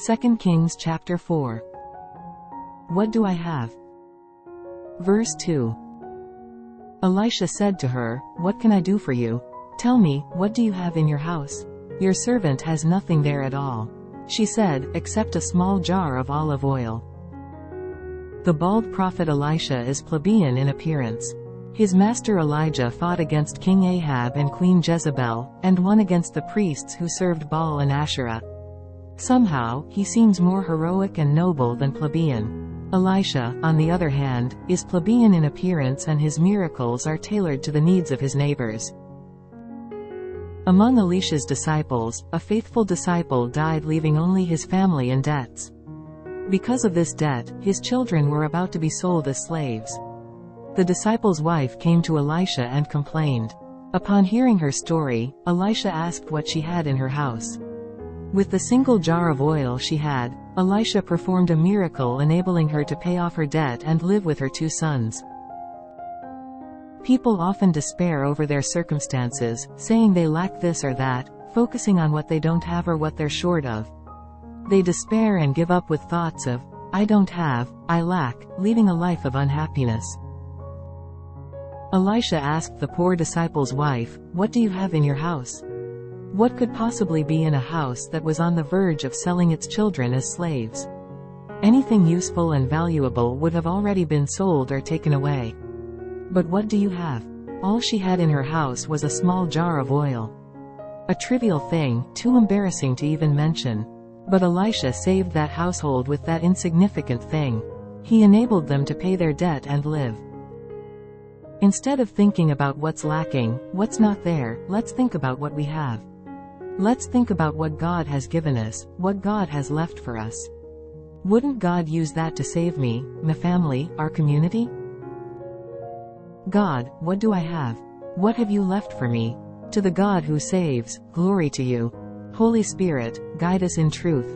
2 Kings chapter 4. What do I have? Verse 2. Elisha said to her, "What can I do for you? Tell me, what do you have in your house? Your servant has nothing there at all." She said, "Except a small jar of olive oil." The bald prophet Elisha is plebeian in appearance. His master Elijah fought against King Ahab and Queen Jezebel, and won against the priests who served Baal and Asherah. Somehow, he seems more heroic and noble than plebeian. Elisha, on the other hand, is plebeian in appearance, and his miracles are tailored to the needs of his neighbors. Among Elisha's disciples, a faithful disciple died, leaving only his family in debts. Because of this debt, his children were about to be sold as slaves. The disciple's wife came to Elisha and complained. Upon hearing her story, Elisha asked what she had in her house. With the single jar of oil she had, Elisha performed a miracle, enabling her to pay off her debt and live with her 2 sons. People often despair over their circumstances, saying they lack this or that, focusing on what they don't have or what they're short of. They despair and give up with thoughts of, "I don't have, I lack," leading a life of unhappiness. Elisha asked the poor disciple's wife, "What do you have in your house?" What could possibly be in a house that was on the verge of selling its children as slaves? Anything useful and valuable would have already been sold or taken away. But what do you have? All she had in her house was a small jar of oil. A trivial thing, too embarrassing to even mention. But Elisha saved that household with that insignificant thing. He enabled them to pay their debt and live. Instead of thinking about what's lacking, what's not there, let's think about what we have. Let's think about what God has given us, what God has left for us. Wouldn't God use that to save me, my family, our community? God, what do I have? What have you left for me? To the God who saves, glory to you. Holy Spirit, guide us in truth.